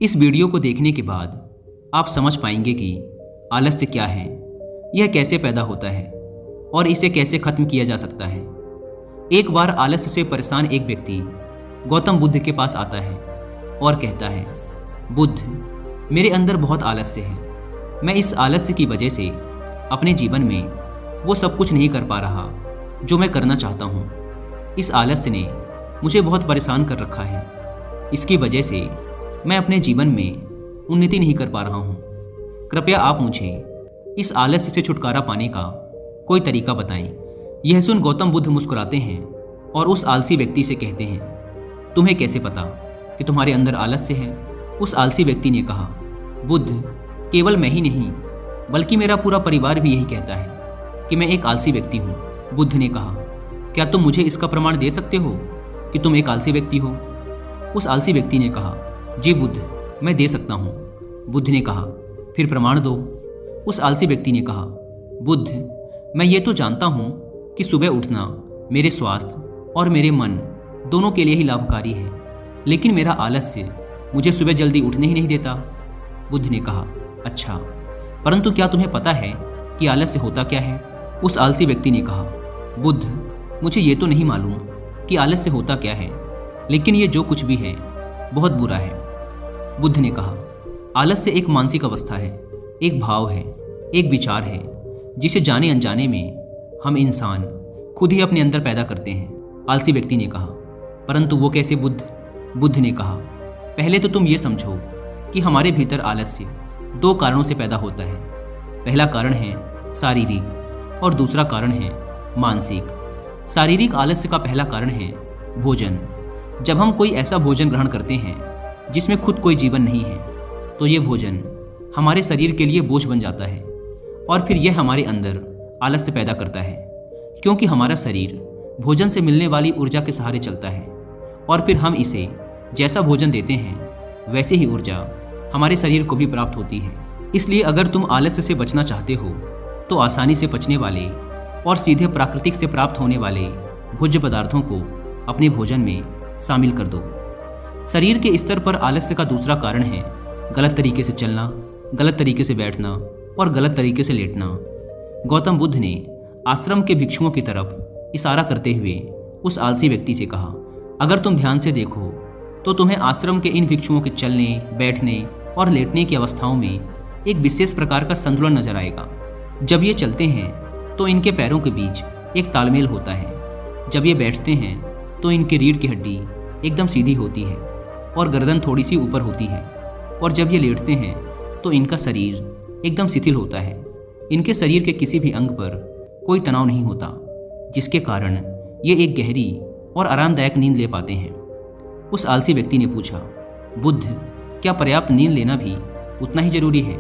इस वीडियो को देखने के बाद आप समझ पाएंगे कि आलस्य क्या है, यह कैसे पैदा होता है और इसे कैसे खत्म किया जा सकता है। एक बार आलस्य से परेशान एक व्यक्ति गौतम बुद्ध के पास आता है और कहता है, बुद्ध, मेरे अंदर बहुत आलस्य है। मैं इस आलस्य की वजह से अपने जीवन में वो सब कुछ नहीं कर पा रहा जो मैं करना चाहता हूँ। इस आलस्य ने मुझे बहुत परेशान कर रखा है। इसकी वजह से मैं अपने जीवन में उन्नति नहीं कर पा रहा हूँ। कृपया आप मुझे इस आलस्य से छुटकारा पाने का कोई तरीका बताएं। यह सुन गौतम बुद्ध मुस्कुराते हैं और उस आलसी व्यक्ति से कहते हैं, तुम्हें कैसे पता कि तुम्हारे अंदर आलस्य है? उस आलसी व्यक्ति ने कहा, बुद्ध, केवल मैं ही नहीं बल्कि मेरा पूरा परिवार भी यही कहता है कि मैं एक आलसी व्यक्ति हूँ। बुद्ध ने कहा, क्या तुम मुझे इसका प्रमाण दे सकते हो कि तुम एक आलसी व्यक्ति हो? उस आलसी व्यक्ति ने कहा, जी बुद्ध, मैं दे सकता हूँ। बुद्ध ने कहा, फिर प्रमाण दो। उस आलसी व्यक्ति ने कहा, बुद्ध, मैं ये तो जानता हूँ कि सुबह उठना मेरे स्वास्थ्य और मेरे मन दोनों के लिए ही लाभकारी है, लेकिन मेरा आलस्य मुझे सुबह जल्दी उठने ही नहीं देता। बुद्ध ने कहा, अच्छा, परंतु क्या तुम्हें पता है कि आलस्य होता क्या है? उस आलसी व्यक्ति ने कहा, बुद्ध, मुझे ये तो नहीं मालूम कि आलस्य होता क्या है, लेकिन ये जो कुछ भी है बहुत बुरा है। बुद्ध ने कहा, आलस्य एक मानसिक अवस्था है, एक भाव है, एक विचार है जिसे जाने अनजाने में हम इंसान खुद ही अपने अंदर पैदा करते हैं। आलसी व्यक्ति ने कहा, परंतु वो कैसे बुद्ध? बुद्ध ने कहा, पहले तो तुम ये समझो कि हमारे भीतर आलस्य दो कारणों से पैदा होता है। पहला कारण है शारीरिक और दूसरा कारण है मानसिक। शारीरिक आलस्य का पहला कारण है भोजन। जब हम कोई ऐसा भोजन ग्रहण करते हैं जिसमें खुद कोई जीवन नहीं है, तो ये भोजन हमारे शरीर के लिए बोझ बन जाता है और फिर यह हमारे अंदर आलस्य पैदा करता है, क्योंकि हमारा शरीर भोजन से मिलने वाली ऊर्जा के सहारे चलता है और फिर हम इसे जैसा भोजन देते हैं वैसे ही ऊर्जा हमारे शरीर को भी प्राप्त होती है। इसलिए अगर तुम आलस्य से बचना चाहते हो तो आसानी से पचने वाले और सीधे प्राकृतिक से प्राप्त होने वाले भोज्य पदार्थों को अपने भोजन में शामिल कर दो। शरीर के स्तर पर आलस्य का दूसरा कारण है गलत तरीके से चलना, गलत तरीके से बैठना और गलत तरीके से लेटना। गौतम बुद्ध ने आश्रम के भिक्षुओं की तरफ इशारा करते हुए उस आलसी व्यक्ति से कहा, अगर तुम ध्यान से देखो तो तुम्हें आश्रम के इन भिक्षुओं के चलने, बैठने और लेटने की अवस्थाओं में एक विशेष प्रकार का संतुलन नजर आएगा। जब ये चलते हैं तो इनके पैरों के बीच एक तालमेल होता है। जब ये बैठते हैं तो इनकी रीढ़ की हड्डी एकदम सीधी होती है और गर्दन थोड़ी सी ऊपर होती है, और जब ये लेटते हैं तो इनका शरीर एकदम शिथिल होता है। इनके शरीर के किसी भी अंग पर कोई तनाव नहीं होता, जिसके कारण ये एक गहरी और आरामदायक नींद ले पाते हैं। उस आलसी व्यक्ति ने पूछा, बुद्ध, क्या पर्याप्त नींद लेना भी उतना ही जरूरी है?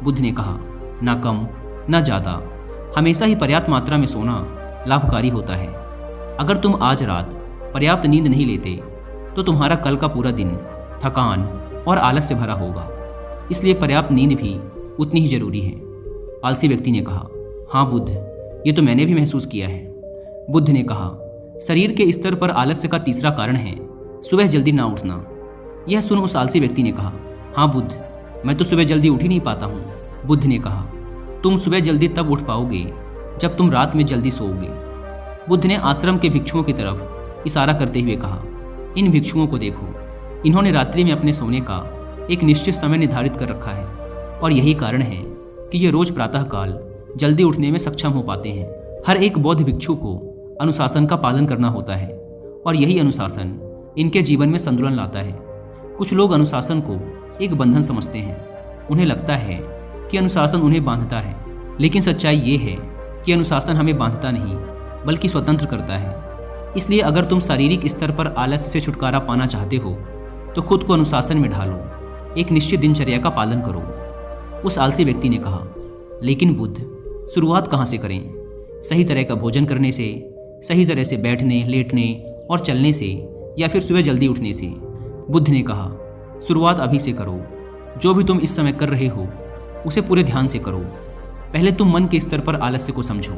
बुद्ध ने कहा, ना कम ना ज़्यादा, हमेशा ही पर्याप्त मात्रा में सोना लाभकारी होता है। अगर तुम आज रात पर्याप्त नींद नहीं लेते तो तुम्हारा कल का पूरा दिन थकान और आलस से भरा होगा। इसलिए पर्याप्त नींद भी उतनी ही जरूरी है। आलसी व्यक्ति ने कहा, हाँ बुद्ध, ये तो मैंने भी महसूस किया है। बुद्ध ने कहा, शरीर के स्तर पर आलस्य का तीसरा कारण है सुबह जल्दी ना उठना। यह सुन उस आलसी व्यक्ति ने कहा, हाँ बुद्ध, मैं तो सुबह जल्दी उठ ही नहीं पाता हूँ। बुद्ध ने कहा, तुम सुबह जल्दी तब उठ पाओगे जब तुम रात में जल्दी सोओगे। बुद्ध ने आश्रम के भिक्षुओं की तरफ इशारा करते हुए कहा, इन भिक्षुओं को देखो, इन्होंने रात्रि में अपने सोने का एक निश्चित समय निर्धारित कर रखा है और यही कारण है कि ये रोज प्रातःकाल जल्दी उठने में सक्षम हो पाते हैं। हर एक बौद्ध भिक्षु को अनुशासन का पालन करना होता है और यही अनुशासन इनके जीवन में संतुलन लाता है। कुछ लोग अनुशासन को एक बंधन समझते हैं। उन्हें लगता है कि अनुशासन उन्हें बांधता है, लेकिन सच्चाई ये है कि अनुशासन हमें बांधता नहीं बल्कि स्वतंत्र करता है। इसलिए अगर तुम शारीरिक स्तर पर आलस्य से छुटकारा पाना चाहते हो तो खुद को अनुशासन में ढालो, एक निश्चित दिनचर्या का पालन करो। उस आलसी व्यक्ति ने कहा, लेकिन बुद्ध, शुरुआत कहाँ से करें? सही तरह का भोजन करने से, सही तरह से बैठने, लेटने और चलने से, या फिर सुबह जल्दी उठने से? बुद्ध ने कहा, शुरुआत अभी से करो। जो भी तुम इस समय कर रहे हो उसे पूरे ध्यान से करो। पहले तुम मन के स्तर पर आलस्य को समझो।